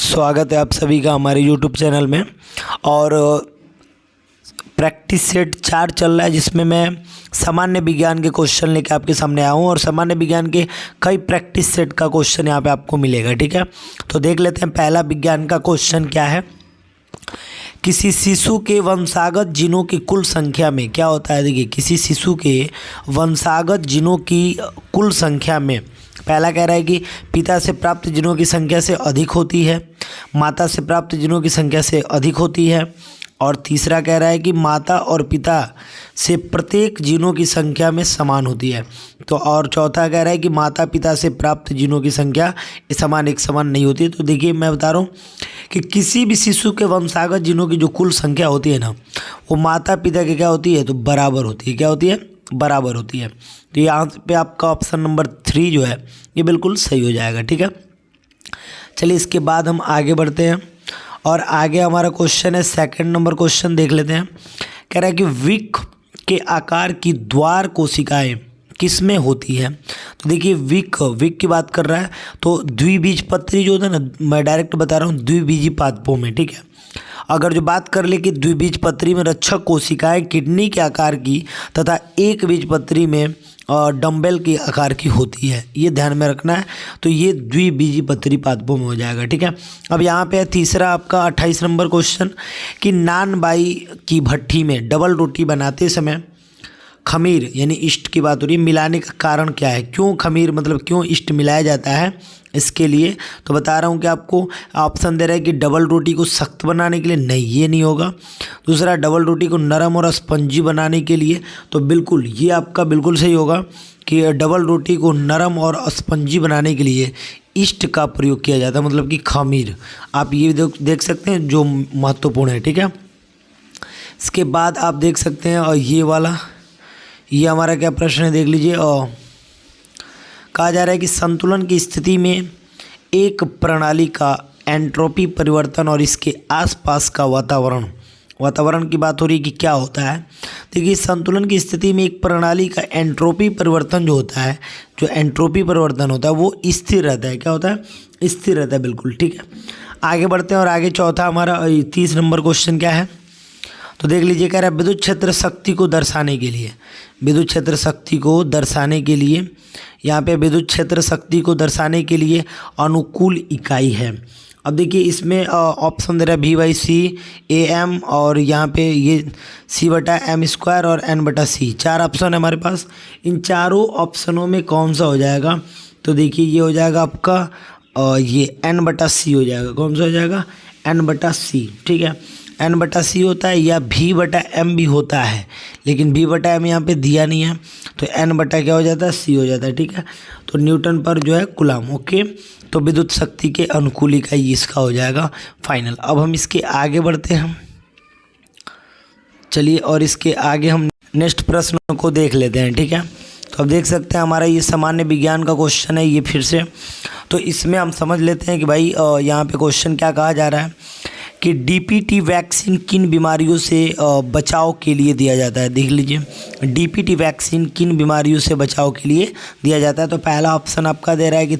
स्वागत है आप सभी का हमारे YouTube चैनल में। और प्रैक्टिस सेट 4 चल रहा है, जिसमें मैं सामान्य विज्ञान के क्वेश्चन लेकर आपके सामने आया हूँ और सामान्य विज्ञान के कई प्रैक्टिस सेट का क्वेश्चन यहाँ पे आपको मिलेगा। ठीक है, तो देख लेते हैं पहला विज्ञान का क्वेश्चन क्या है। किसी शिशु के वंशागत जीनों की कुल संख्या में क्या होता है। देखिए, किसी शिशु के वंशागत जीनों की कुल संख्या में पहला कह रहा है कि पिता से प्राप्त जीनों की संख्या से अधिक होती है, माता से प्राप्त जीनों की संख्या से अधिक होती है, और तीसरा कह रहा है कि माता और पिता से प्रत्येक जीनों की संख्या में समान होती है। तो और चौथा कह रहा है कि माता पिता से प्राप्त जीनों की संख्या एक समान नहीं होती है। तो देखिए, मैं बता रहा हूँ कि किसी भी शिशु के वंशागत जीनों की जो कुल संख्या होती है ना, वो माता पिता की क्या होती है, तो बराबर होती है। क्या होती है, बराबर होती है। तो यहाँ पे आपका ऑप्शन नंबर 3 जो है ये बिल्कुल सही हो जाएगा। ठीक है, चलिए इसके बाद हम आगे बढ़ते हैं और आगे हमारा क्वेश्चन है सेकंड नंबर क्वेश्चन देख लेते हैं। कह रहा है कि वृक्क के आकार की द्वार कोशिकाएं किसमें होती है। तो देखिए, वृक्क की बात कर रहा है, तो द्विबीजपत्री जो होता है ना, मैं डायरेक्ट बता रहा हूँ, द्विबीजी पादपों में। ठीक है, अगर जो बात कर ले कि द्विबीजपत्री में रक्षक कोशिकाएं किडनी के आकार की तथा एक बीजपत्री में डंबल के आकार की होती है, ये ध्यान में रखना है। तो ये द्विबीजपत्री पादपों में हो जाएगा। ठीक है, अब यहाँ पे तीसरा आपका 28 नंबर क्वेश्चन कि नान बाई की भट्ठी में डबल रोटी बनाते समय खमीर यानी ईस्ट की बात हो रही है, मिलाने का कारण क्या है। क्यों खमीर मतलब क्यों ईस्ट मिलाया जाता है इसके लिए, तो बता रहा हूँ कि आपको ऑप्शन दे रहा है कि डबल रोटी को सख्त बनाने के लिए, नहीं ये नहीं होगा। दूसरा, डबल रोटी को नरम और स्पंजी बनाने के लिए, तो बिल्कुल ये आपका बिल्कुल सही होगा कि डबल रोटी को नरम और स्पंजी बनाने के लिए ईस्ट का प्रयोग किया जाता है, मतलब कि खमीर। आप ये देख सकते हैं जो महत्वपूर्ण है। ठीक है, इसके बाद आप देख सकते हैं और ये वाला, ये हमारा क्या प्रश्न है देख लीजिए। और कहा जा रहा है कि संतुलन की स्थिति में एक प्रणाली का एंट्रोपी परिवर्तन और इसके आसपास का वातावरण की बात हो रही है कि क्या होता है। देखिए, संतुलन की स्थिति में एक प्रणाली का एंट्रोपी परिवर्तन जो होता है, जो एंट्रोपी परिवर्तन होता है वो स्थिर रहता है। क्या होता है, स्थिर रहता है, बिल्कुल। ठीक है, आगे बढ़ते हैं और आगे चौथा हमारा 30 नंबर क्वेश्चन क्या है, तो देख लीजिए। कह रहा है विद्युत क्षेत्र शक्ति को दर्शाने के लिए, विद्युत क्षेत्र शक्ति को दर्शाने के लिए, यहाँ पे विद्युत क्षेत्र शक्ति को दर्शाने के लिए अनुकूल इकाई है। अब देखिए, इसमें ऑप्शन दे रहा है V/C AM, और यहाँ पे ये C/m² और N/c, 4 ऑप्शन है हमारे पास। इन चारों ऑप्शनों में कौन सा हो जाएगा, तो देखिए ये हो जाएगा आपका ये N/c हो जाएगा। कौन सा हो जाएगा, N/c। ठीक है, N/c होता है या V/m भी होता है, लेकिन V/m यहाँ पे दिया नहीं है, तो N/ क्या हो जाता है, c हो जाता है। ठीक है, तो न्यूटन पर जो है कूलम। ओके, तो विद्युत शक्ति के अनुकूल इकाई इसका हो जाएगा फाइनल। अब हम इसके आगे बढ़ते हैं, चलिए, और इसके आगे हम नेक्स्ट प्रश्न को देख लेते हैं। ठीक है, तो अब देख सकते हैं हमारा ये सामान्य विज्ञान का क्वेश्चन है ये फिर से। तो इसमें हम समझ लेते हैं कि भाई यहाँ पे क्वेश्चन क्या कहा जा रहा है कि DPT वैक्सीन किन बीमारियों से बचाव के लिए दिया जाता है। देख लीजिए, DPT वैक्सीन किन बीमारियों से बचाव के लिए दिया जाता है। तो पहला ऑप्शन आपका दे रहा है कि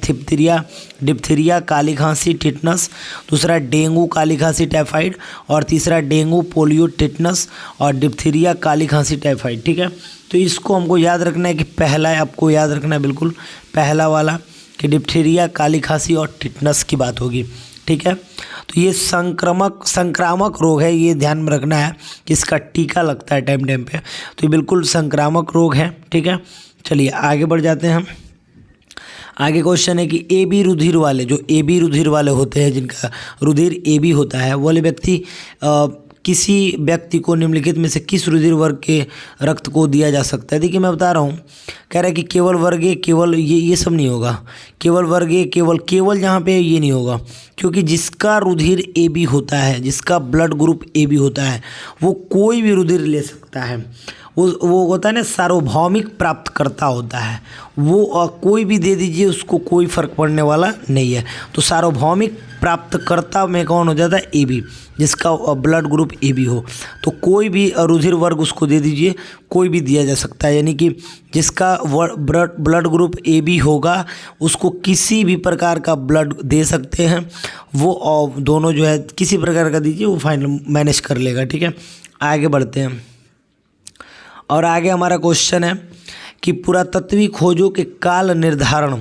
डिप्थीरिया, काली खांसी, टिटनस। दूसरा, डेंगू, काली खांसी, टाइफाइड। और तीसरा, डेंगू, पोलियो, टिटनस और डिप्थीरिया, काली खांसी, टाइफाइड। ठीक है, तो इसको हमको याद रखना है कि पहला है, आपको याद रखना है बिल्कुल पहला वाला कि डिप्थीरिया, काली खांसी और टिटनस की बात होगी। ठीक है, तो ये संक्रामक रोग है, ये ध्यान में रखना है कि इसका टीका लगता है टाइम पे, तो ये बिल्कुल संक्रामक रोग है। ठीक है, चलिए आगे बढ़ जाते हैं हम। आगे क्वेश्चन है कि AB रुधिर वाले, जो AB रुधिर वाले होते हैं, जिनका रुधिर AB होता है, वाले व्यक्ति किसी व्यक्ति को निम्नलिखित में से किस रुधिर वर्ग के रक्त को दिया जा सकता है। देखिए, मैं बता रहा हूँ, कह रहा है कि केवल वर्ग ए, केवल ये सब नहीं होगा, केवल वर्ग ए, केवल यहाँ पे ये नहीं होगा, क्योंकि जिसका रुधिर AB होता है, जिसका ब्लड ग्रुप AB होता है, वो कोई भी रुधिर ले सकता है। वो होता है ना, सार्वभौमिक प्राप्तकर्ता होता है वो। कोई भी दे दीजिए उसको कोई फ़र्क पड़ने वाला नहीं है। तो सार्वभौमिक प्राप्तकर्ता में कौन हो जाता है? ए बी, जिसका ब्लड ग्रुप ए बी हो। तो कोई भी रुधिर वर्ग उसको दे दीजिए, कोई भी दिया जा सकता है। यानी कि जिसका ब्लड ग्रुप ए बी होगा उसको किसी भी प्रकार का ब्लड दे सकते हैं वो। दोनों जो है किसी प्रकार का दीजिए, वो फाइनल मैनेज कर लेगा। ठीक है, आगे बढ़ते हैं। और आगे हमारा क्वेश्चन है कि पुरातत्वीय खोजों के काल निर्धारण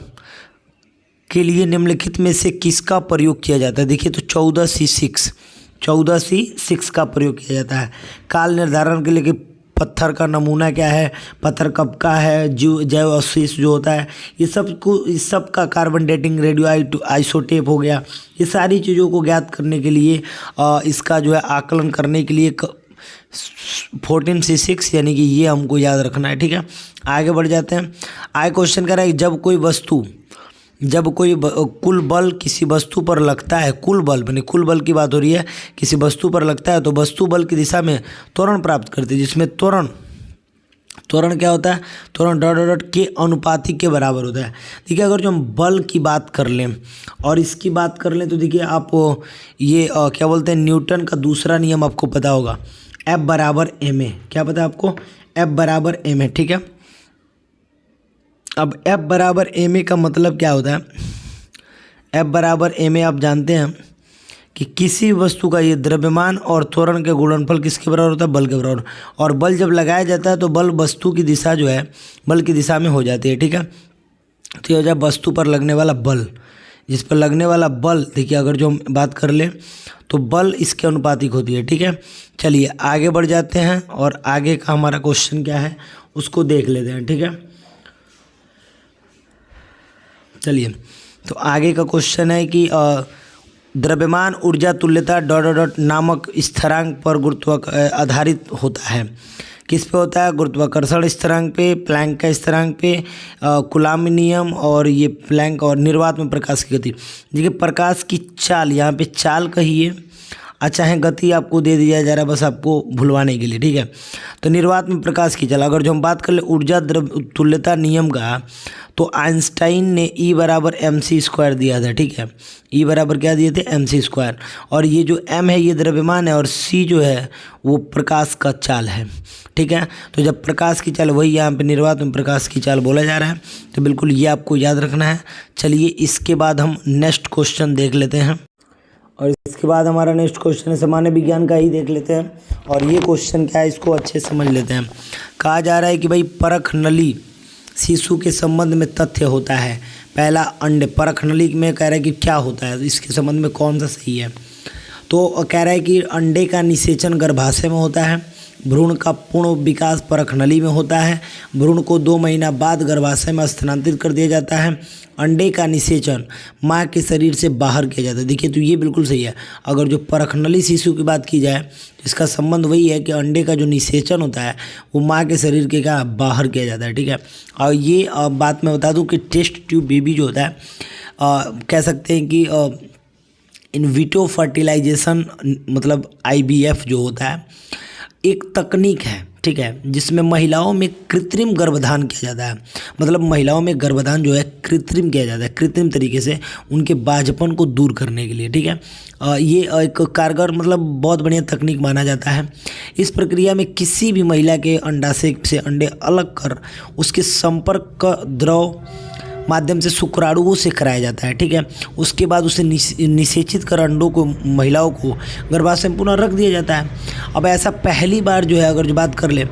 के लिए निम्नलिखित में से किसका प्रयोग किया जाता है? देखिए, तो 14C6 का प्रयोग किया जाता है काल निर्धारण के लिए कि पत्थर का नमूना क्या है, पत्थर कब का है, जैव अवशेष जो होता है, इस सब का कार्बन डेटिंग, रेडियो आइसोटेप हो गया। ये सारी चीज़ों को ज्ञात करने के लिए इसका जो है आकलन करने के लिए 14C6 यानी कि ये हमको याद रखना है। ठीक है, आगे बढ़ जाते हैं। आगे क्वेश्चन कर रहा है जब कोई कुल बल किसी वस्तु पर लगता है, कुल बल की बात हो रही है, किसी वस्तु पर लगता है तो वस्तु बल की दिशा में त्वरण प्राप्त करती है, जिसमें त्वरण क्या होता है? त्वरण डॉट के अनुपातिक के बराबर होता है। देखिए, अगर जो हम बल की बात कर लें और इसकी बात कर लें तो देखिए आप ये क्या बोलते हैं, न्यूटन का दूसरा नियम आपको पता होगा, F बराबर ma। क्या पता है आपको? F बराबर ma। ठीक है, अब F बराबर ma का मतलब क्या होता है? F बराबर ma आप जानते हैं कि किसी वस्तु का ये द्रव्यमान और त्वरण के गुणनफल किसके बराबर होता है? बल के बराबर। और बल जब लगाया जाता है तो बल वस्तु की दिशा जो है बल की दिशा में हो जाती है। ठीक है, तो ये हो जाए वस्तु पर लगने वाला बल। जिस पर लगने वाला बल, देखिए अगर जो हम बात कर लें तो बल इसके अनुपातिक होती है। ठीक है, चलिए आगे बढ़ जाते हैं और आगे का हमारा क्वेश्चन क्या है उसको देख लेते हैं। ठीक है, चलिए तो आगे का क्वेश्चन है कि द्रव्यमान ऊर्जा तुल्यता डॉट नामक स्थिरांक पर आधारित होता है। किस पे होता है? गुरुत्वाकर्षण स्थिरांक पे, प्लैंक का स्थिरांक पे, कूलॉम नियम और ये प्लैंक और निर्वात में प्रकाश की गति। देखिए, प्रकाश की चाल, यहाँ पे चाल कहिए, अच्छा है गति आपको दे दिया जा रहा है बस आपको भुलवाने के लिए। ठीक है, तो निर्वात में प्रकाश की चाल, अगर जो हम बात कर ले ऊर्जा तुल्यता नियम का, तो आइंस्टाइन ने E बराबर mc² दिया था। ठीक है, E बराबर क्या दिए थे? mc²। और ये जो m है ये द्रव्यमान है और c जो है वो प्रकाश का चाल है। ठीक है, तो जब प्रकाश की चाल, वही यहाँ पे निर्वात में प्रकाश की चाल बोला जा रहा है, तो बिल्कुल ये आपको याद रखना है। चलिए इसके बाद हम नेक्स्ट क्वेश्चन देख लेते हैं। और इसके बाद हमारा नेक्स्ट क्वेश्चन है सामान्य विज्ञान का ही देख लेते हैं। और ये क्वेश्चन क्या है इसको अच्छे से समझ लेते हैं। कहा जा रहा है कि भाई परख नली शिशु के संबंध में तथ्य होता है। पहला अंडे, परख नली में कह रहा है कि क्या होता है, इसके संबंध में कौन सा सही है? तो कह रहा है कि अंडे का निषेचन गर्भाशय में होता है, भ्रूण का पूर्ण विकास परख नली में होता है, भ्रूण को 2 महीना बाद गर्भाशय में स्थानांतरित कर दिया जाता है, अंडे का निषेचन माँ के शरीर से बाहर किया जाता है। देखिए, तो ये बिल्कुल सही है। अगर जो परख नली शिशु की बात की जाए, इसका संबंध वही है कि अंडे का जो निषेचन होता है वो माँ के शरीर के क्या बाहर किया जाता है। ठीक है, और ये बात मैं बता दूं कि टेस्ट ट्यूब बेबी जो होता है, कह सकते हैं कि इन विट्रो फर्टिलाइजेशन मतलब IVF जो होता है एक तकनीक है। ठीक है, जिसमें महिलाओं में कृत्रिम गर्भधान किया जाता है। मतलब महिलाओं में गर्भधान जो है कृत्रिम किया जाता है, कृत्रिम तरीके से उनके बाझपन को दूर करने के लिए। ठीक है, ये एक कारगर मतलब बहुत बढ़िया तकनीक माना जाता है। इस प्रक्रिया में किसी भी महिला के अंडाशय से अंडे अलग कर उसके संपर्क का द्रव माध्यम से शुक्राणुओं से कराया जाता है। ठीक है, उसके बाद उसे निषेचित कर अंडों को, महिलाओं को गर्भाशय में पुनः रख दिया जाता है। अब ऐसा पहली बार जो है अगर जो बात कर ले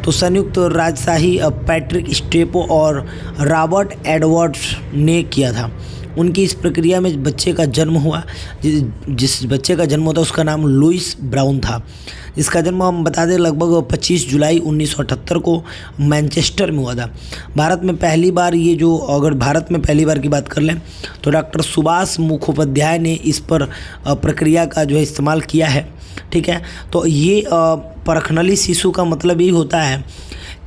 तो संयुक्त राजशाही पैट्रिक स्टेपो और रॉबर्ट एडवर्ड्स ने किया था। उनकी इस प्रक्रिया में बच्चे का जन्म हुआ। जिस बच्चे का जन्म होता उसका नाम लुइस ब्राउन था। इसका जन्म हम बता दें लगभग 25 जुलाई 1978 को मैनचेस्टर में हुआ था। भारत में पहली बार ये जो, अगर भारत में पहली बार की बात कर लें तो डॉक्टर सुभाष मुखोपाध्याय ने इस पर प्रक्रिया का जो है इस्तेमाल किया है। ठीक है, तो ये परखनली शिशु का मतलब यही होता है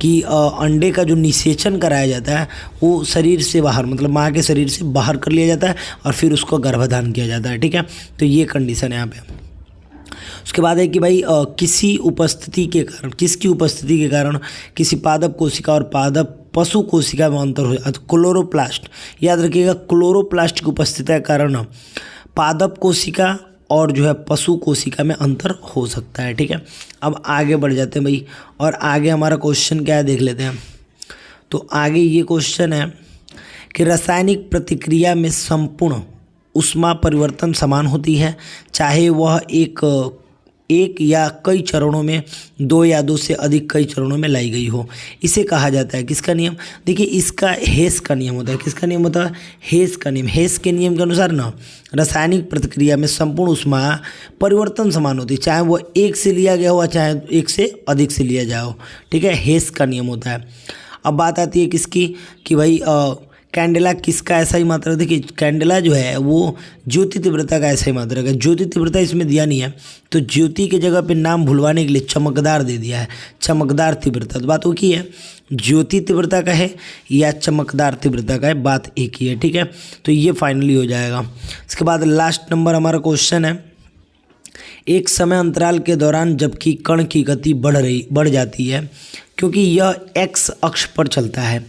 कि अंडे का जो निषेचन कराया जाता है वो शरीर से बाहर, मतलब माँ के शरीर से बाहर कर लिया जाता है और फिर उसको गर्भधान किया जाता है। ठीक है, तो ये कंडीशन है यहाँ पे। उसके बाद है कि भाई किसकी उपस्थिति के कारण किसी पादप कोशिका और पादप पशु कोशिका में अंतर हो जाता है। क्लोरोप्लास्ट, याद रखिएगा, क्लोरोप्लास्ट की उपस्थिति के कारण पादप कोशिका और जो है पशु कोशिका में अंतर हो सकता है। ठीक है, अब आगे बढ़ जाते हैं भाई, और आगे हमारा क्वेश्चन क्या है देख लेते हैं। तो आगे ये क्वेश्चन है कि रासायनिक प्रतिक्रिया में संपूर्ण ऊष्मा परिवर्तन समान होती है, चाहे वह एक या कई चरणों में, दो या दो से अधिक कई चरणों में लाई गई हो। इसे कहा जाता है किसका नियम? देखिए, इसका हेस का नियम होता है। किसका नियम होता है? हेस का नियम। हेस के नियम के अनुसार ना रासायनिक प्रतिक्रिया में संपूर्ण ऊष्मा परिवर्तन समान होती है, चाहे वो एक से लिया गया हो चाहे एक से अधिक से लिया जाए हो। ठीक है, हेस का नियम होता है। अब बात आती है किसकी, कि भाई कैंडेला किसका ऐसा ही मात्रक? देखिए, कैंडेला जो है वो ज्योति तीव्रता का ऐसा ही मात्रक है। ज्योति तीव्रता इसमें दिया नहीं है, तो ज्योति की जगह पे नाम भुलवाने के लिए चमकदार दे दिया है, चमकदार तीव्रता। तो बात वो की है, ज्योति तीव्रता का है या चमकदार तीव्रता का है, बात एक ही है। ठीक है, तो ये फाइनली हो जाएगा। इसके बाद लास्ट नंबर हमारा क्वेश्चन है, एक समय अंतराल के दौरान जबकि कण की गति बढ़ जाती है क्योंकि यह एक्स अक्ष पर चलता है,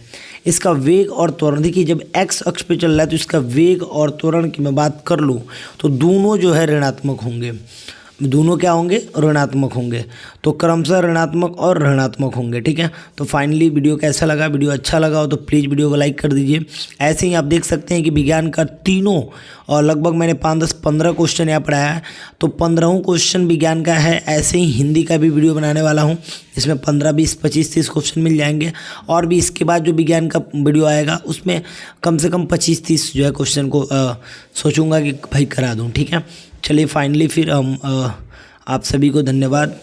इसका वेग और त्वरण, देखिए जब एक्स अक्ष पे चल रहा है तो इसका वेग और त्वरण की मैं बात कर लूँ तो दोनों जो है ऋणात्मक होंगे। दोनों क्या होंगे? ऋणात्मक होंगे। तो क्रमशः ऋणात्मक और ऋणात्मक होंगे। ठीक है, तो फाइनली वीडियो कैसा लगा? वीडियो अच्छा लगा हो तो प्लीज़ वीडियो को लाइक कर दीजिए। ऐसे ही आप देख सकते हैं कि विज्ञान का तीनों और लगभग मैंने 5, 10, 15 क्वेश्चन यहाँ पढ़ाया है, तो 15 क्वेश्चन विज्ञान का है। ऐसे ही हिंदी का भी वीडियो बनाने वाला हूँ, इसमें 15, 20, 25, 30 क्वेश्चन मिल जाएंगे। और भी इसके बाद जो विज्ञान का वीडियो आएगा उसमें कम से कम 25, 30 जो है क्वेश्चन को सोचूंगा कि भाई करा दूँ। ठीक है, चलिए फाइनली फिर हम आप सभी को धन्यवाद।